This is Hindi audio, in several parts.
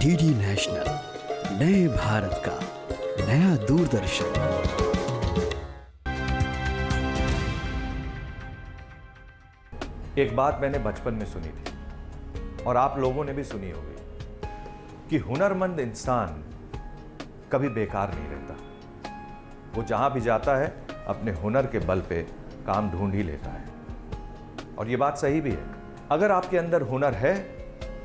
डीडी नेशनल, नए भारत का नया दूरदर्शन। एक बात मैंने बचपन में सुनी थी और आप लोगों ने भी सुनी होगी कि हुनरमंद इंसान कभी बेकार नहीं रहता। वो जहां भी जाता है अपने हुनर के बल पे काम ढूंढ ही लेता है। और ये बात सही भी है। अगर आपके अंदर हुनर है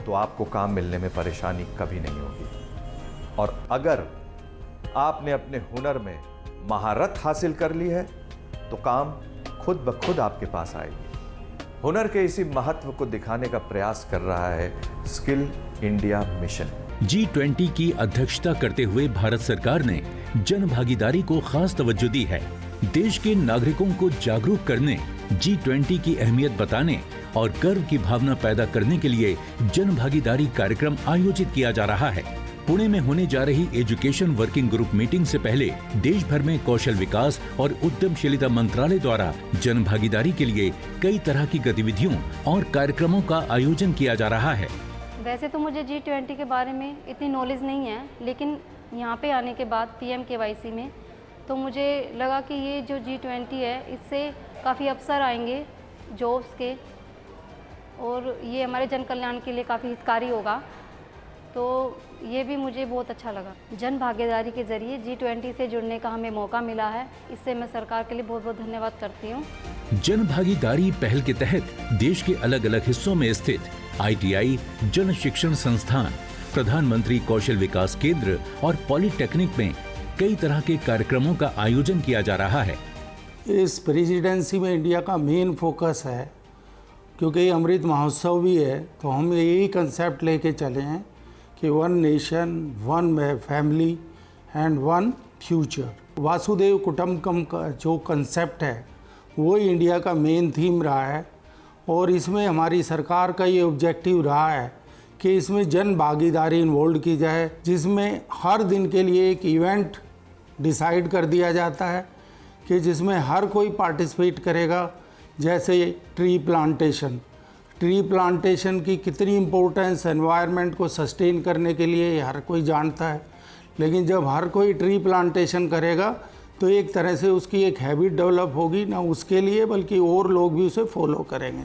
तो आपको काम मिलने में परेशानी कभी नहीं होगी। और अगर आपने अपने हुनर में महारत हासिल कर ली है तो काम खुद ब खुद आपके पास आएगी। हुनर के इसी महत्व को दिखाने का प्रयास कर रहा है स्किल इंडिया मिशन। G20 की अध्यक्षता करते हुए भारत सरकार ने जन भागीदारी को खास तवज्जो दी है। देश के नागरिकों को जागरूक करने, G20 की अहमियत बताने और गर्व की भावना पैदा करने के लिए जन भागीदारी कार्यक्रम आयोजित किया जा रहा है। पुणे में होने जा रही एजुकेशन वर्किंग ग्रुप मीटिंग से पहले देश भर में कौशल विकास और उद्यमशीलता मंत्रालय द्वारा जन भागीदारी के लिए कई तरह की गतिविधियों और कार्यक्रमों का आयोजन किया जा रहा है। वैसे तो मुझे G20 के बारे में इतनी नॉलेज नहीं है, लेकिन यहाँ पे आने के बाद PMKYC में तो मुझे लगा कि ये जो G20 है इससे काफ़ी अवसर आएंगे जॉब्स के, और ये हमारे जन कल्याण के लिए काफ़ी हितकारी होगा। तो ये भी मुझे बहुत अच्छा लगा। जन भागीदारी के ज़रिए G20 से जुड़ने का हमें मौका मिला है, इससे मैं सरकार के लिए बहुत बहुत धन्यवाद करती हूँ। जन भागीदारी पहल के तहत देश के अलग अलग हिस्सों में स्थित ITI, जन शिक्षण संस्थान, प्रधानमंत्री कौशल विकास केंद्र और पॉलिटेक्निक में कई तरह के कार्यक्रमों का आयोजन किया जा रहा है। इस प्रेसिडेंसी में इंडिया का मेन फोकस है, क्योंकि अमृत महोत्सव भी है, तो हम यही कंसेप्ट लेके चले हैं कि one nation, one family and one future. वासुदेव कुटुंबकम का जो कंसेप्ट है वो इंडिया का मेन थीम रहा है, और इसमें हमारी सरकार का ये ऑब्जेक्टिव रहा है कि इसमें जन भागीदारी इन्वॉल्व की जाए, जिसमें हर दिन के लिए एक इवेंट डिसाइड कर दिया जाता है कि जिसमें हर कोई पार्टिसिपेट करेगा। जैसे ट्री प्लांटेशन की कितनी इम्पोर्टेंस एनवायरनमेंट को सस्टेन करने के लिए हर कोई जानता है, लेकिन जब हर कोई ट्री प्लांटेशन करेगा तो एक तरह से उसकी एक हैबिट डेवलप होगी, ना उसके लिए बल्कि और लोग भी उसे फॉलो करेंगे।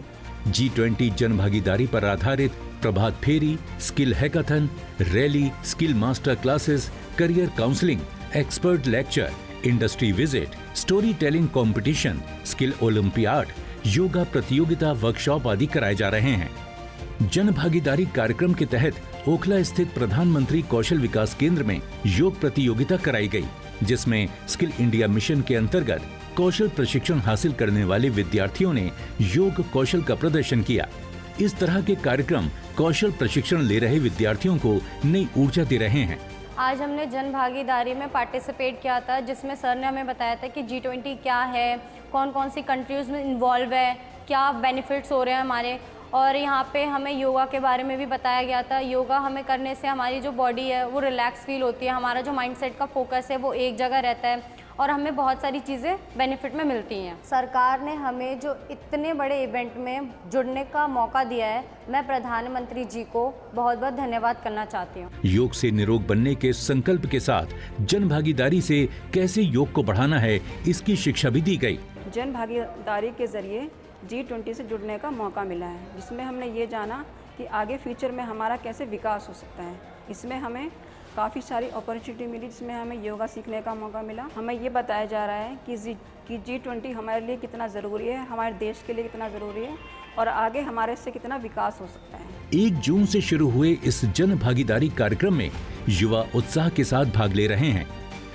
G20 जन भागीदारी पर आधारित प्रभात फेरी, skill hackathon, rally, skill master classes, career counselling, expert lecture, industry visit, story telling competition, skill olympiad, yoga प्रतियोगिता, वर्कशॉप आदि कराए जा रहे हैं। जन भागीदारी कार्यक्रम के तहत ओखला स्थित प्रधानमंत्री कौशल विकास केंद्र में योग प्रतियोगिता कराई गई, जिसमें स्किल इंडिया मिशन के अंतर्गत कौशल प्रशिक्षण हासिल करने वाले विद्यार्थियों ने योग कौशल का प्रदर्शन किया। इस तरह के कार्यक्रम कौशल प्रशिक्षण ले रहे विद्यार्थियों को नई ऊर्जा दे रहे हैं। आज हमने जन भागीदारी में पार्टिसिपेट किया था, जिसमें सर ने हमें बताया था कि G20 क्या है, कौन कौन सी कंट्रीज़ में इन्वॉल्व है, क्या बेनिफिट्स हो रहे हैं हमारे। और यहाँ पे हमें योगा के बारे में भी बताया गया था। योगा हमें करने से हमारी जो बॉडी है वो रिलैक्स फील होती है, हमारा जो माइंडसेट का फोकस है वो एक जगह रहता है, और हमें बहुत सारी चीज़ें बेनिफिट में मिलती हैं। सरकार ने हमें जो इतने बड़े इवेंट में जुड़ने का मौका दिया है, मैं प्रधानमंत्री जी को बहुत बहुत धन्यवाद करना चाहती हूँ। योग से निरोग बनने के संकल्प के साथ जन भागीदारी से कैसे योग को बढ़ाना है, इसकी शिक्षा भी दी गई। जन भागीदारी के जरिए G20 से जुड़ने का मौका मिला है, जिसमें हमने ये जाना कि आगे फ्यूचर में हमारा कैसे विकास हो सकता है। इसमें हमें काफ़ी सारी अपॉर्चुनिटी मिली, जिसमें हमें योगा सीखने का मौका मिला। हमें ये बताया जा रहा है कि G20 हमारे लिए कितना ज़रूरी है, हमारे देश के लिए कितना ज़रूरी है, और आगे हमारे से कितना विकास हो सकता है। 1 जून से शुरू हुए इस जन भागीदारी कार्यक्रम में युवा उत्साह के साथ भाग ले रहे हैं।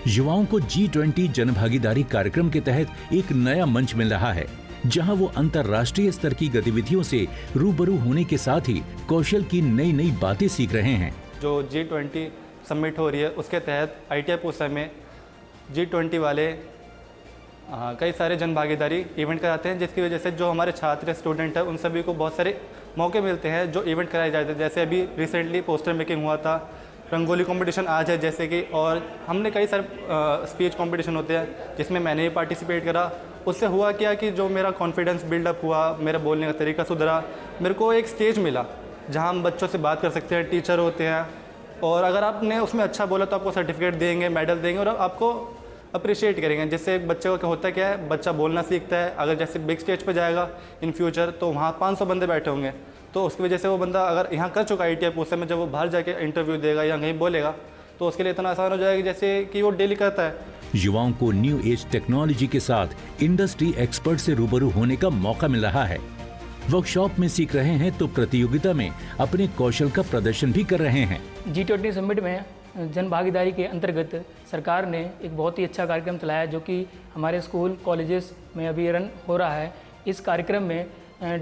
युवाओं को G20 जन भागीदारी कार्यक्रम के तहत एक नया मंच मिल रहा है, जहां वो अंतर्राष्ट्रीय स्तर की गतिविधियों से रूबरू होने के साथ ही कौशल की नई नई बातें सीख रहे हैं। जो G20 समिट हो रही है उसके तहत ITI पूसा में G20 वाले कई सारे जन भागीदारी इवेंट कराते हैं, जिसकी वजह से जो हमारे छात्र स्टूडेंट हैं उन सभी को बहुत सारे मौके मिलते हैं जो इवेंट कराए जाते हैं। जैसे अभी रिसेंटली पोस्टर मेकिंग हुआ था, रंगोली कंपटीशन आज है जैसे कि, और हमने कई सारे स्पीच कंपटीशन होते हैं जिसमें मैंने भी पार्टिसिपेट करा। उससे हुआ क्या कि जो मेरा कॉन्फिडेंस बिल्डअप हुआ, मेरा बोलने का तरीका सुधरा, मेरे को एक स्टेज मिला जहां हम बच्चों से बात कर सकते हैं, टीचर होते हैं, और अगर आपने उसमें अच्छा बोला तो आपको सर्टिफिकेट देंगे, मेडल देंगे और आपको अप्रिशिएट करेंगे। जिससे एक बच्चे को क्या होता है, क्या है, बच्चा बोलना सीखता है। अगर जैसे बिग स्टेज पे जाएगा इन फ्यूचर तो वहाँ 500 बंदे बैठे होंगे, तो उसकी वजह से वो बंदा अगर यहाँ कर चुका ITI पूछते में, जब वो बाहर जाके इंटरव्यू देगा या कहीं बोलेगा तो उसके लिए इतना आसान हो जाएगा जैसे कि वो डेली करता है। युवाओं को न्यू एज टेक्नोलॉजी के साथ इंडस्ट्री एक्सपर्ट से रूबरू होने का मौका मिल रहा है। वर्कशॉप में सीख रहे हैं तो प्रतियोगिता में अपने कौशल का प्रदर्शन भी कर रहे हैं। G20 समिट में जन भागीदारी के अंतर्गत सरकार ने एक बहुत ही अच्छा कार्यक्रम चलाया जो कि हमारे स्कूल कॉलेजेस में अभी रन हो रहा है। इस कार्यक्रम में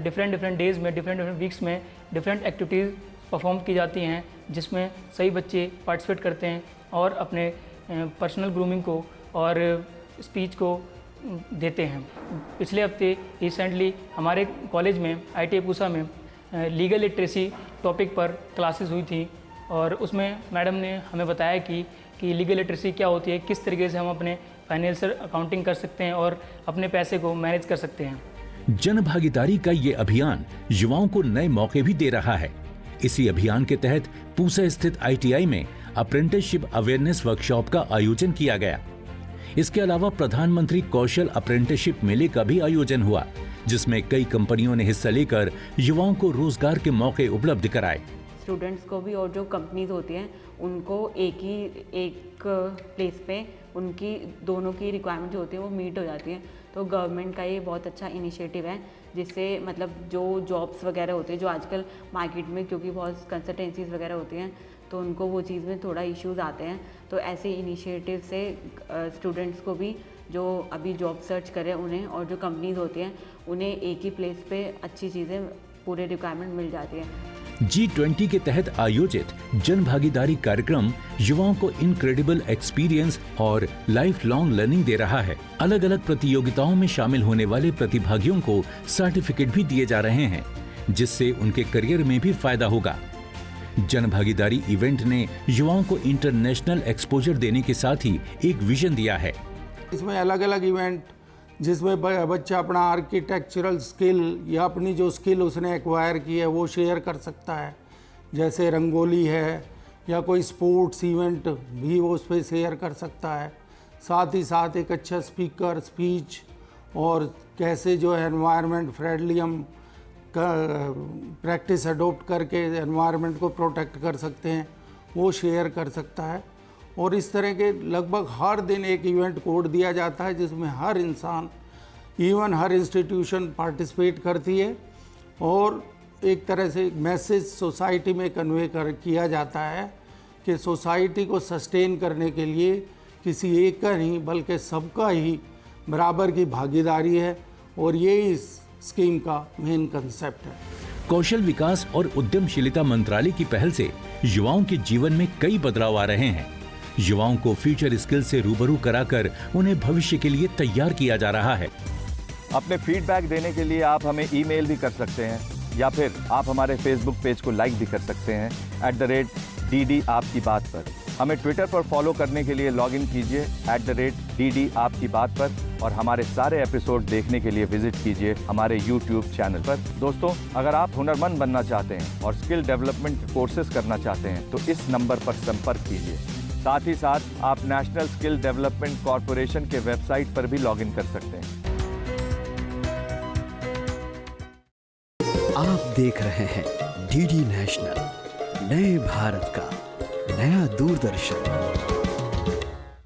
डिफरेंट डेज़ में, डिफरेंट वीक्स में डिफरेंट एक्टिविटीज़ परफॉर्म की जाती हैं, जिसमें सभी बच्चे पार्टिसिपेट करते हैं और अपने पर्सनल ग्रूमिंग को और स्पीच को देते हैं। पिछले हफ्ते रिसेंटली हमारे कॉलेज में ITI पूसा में लीगल लिटरेसी टॉपिक पर क्लासेस हुई थी और उसमें मैडम ने हमें बताया कि लीगल लिटरेसी क्या होती है, किस तरीके से हम अपने फाइनेंशियल अकाउंटिंग कर सकते हैं और अपने पैसे को मैनेज कर सकते हैं। जन भागीदारी का ये अभियान युवाओं को नए मौके भी दे रहा है। इसी अभियान के तहत पूसा स्थित ITI में अप्रेंटिसशिप अवेयरनेस वर्कशॉप का आयोजन किया गया। इसके अलावा प्रधानमंत्री कौशल अप्रेंटिसशिप मेले का भी आयोजन हुआ, जिसमें कई कंपनियों ने हिस्सा लेकर युवाओं को रोजगार के मौके उपलब्ध कराए। स्टूडेंट्स को भी और जो कंपनीज होती हैं उनको एक प्लेस पे उनकी दोनों की रिक्वायरमेंट जो होती है वो मीट हो जाती हैं। तो गवर्नमेंट का ये बहुत अच्छा इनिशिएटिव है, जिससे मतलब जो जॉब्स वगैरह होते हैं जो आजकल मार्केट में, क्योंकि बहुत कंसल्टेंसीज वगैरह होती हैं तो उनको वो चीज़ में थोड़ा इश्यूज आते हैं। तो ऐसे इनिशिएटिव से स्टूडेंट्स को भी जो अभी जॉब सर्च करें उन्हें, और जो कंपनीज होती हैं उन्हें एक ही प्लेस पे अच्छी चीज़ें पूरे रिक्वायरमेंट मिल जाती है। G20 के तहत आयोजित जन भागीदारी कार्यक्रम युवाओं को इनक्रेडिबल एक्सपीरियंस और लाइफ लॉन्ग लर्निंग दे रहा है। अलग अलग प्रतियोगिताओं में शामिल होने वाले प्रतिभागियों को सर्टिफिकेट भी दिए जा रहे हैं, जिससे उनके करियर में भी फायदा होगा। जन भागीदारी इवेंट ने युवाओं को इंटरनेशनल एक्सपोजर देने के साथ ही एक विजन दिया है। इसमें अलग अलग इवेंट जिसमें बच्चा अपना आर्किटेक्चरल स्किल या अपनी जो स्किल उसने एक्वायर की है वो शेयर कर सकता है, जैसे रंगोली है या कोई स्पोर्ट्स इवेंट भी वो उस पर शेयर कर सकता है। साथ ही साथ एक अच्छा स्पीकर, स्पीच और कैसे जो है एनवायरनमेंट फ्रेंडली हम प्रैक्टिस अडोप्ट करके एनवायरनमेंट को प्रोटेक्ट कर सकते हैं वो शेयर कर सकता है। और इस तरह के लगभग हर दिन एक इवेंट कोड दिया जाता है जिसमें हर इंसान, इवन हर इंस्टीट्यूशन पार्टिसिपेट करती है और एक तरह से मैसेज सोसाइटी में कन्वे किया जाता है कि सोसाइटी को सस्टेन करने के लिए किसी एक का नहीं बल्कि सबका ही बराबर की भागीदारी है, और ये इस स्कीम का मेन कंसेप्ट है। कौशल विकास और उद्यमशीलता मंत्रालय की पहल से युवाओं के जीवन में कई बदलाव आ रहे हैं। युवाओं को फ्यूचर स्किल से रूबरू कराकर उन्हें भविष्य के लिए तैयार किया जा रहा है। अपने फीडबैक देने के लिए आप हमें ईमेल भी कर सकते हैं या फिर आप हमारे फेसबुक पेज को लाइक भी कर सकते हैं @DD आपकी बात पर। हमें ट्विटर पर फॉलो करने के लिए लॉगिन कीजिए @DD आपकी बात पर, और हमारे सारे एपिसोड देखने के लिए विजिट कीजिए हमारे यूट्यूब चैनल पर। दोस्तों, अगर आप हुनरमंद बनना चाहते हैं और स्किल डेवलपमेंट कोर्सेज करना चाहते हैं तो इस नंबर पर संपर्क कीजिए। साथ ही साथ आप नेशनल स्किल डेवलपमेंट कॉरपोरेशन के वेबसाइट पर भी लॉगिन कर सकते हैं। आप देख रहे हैं DD नेशनल, नए भारत का नया दूरदर्शन।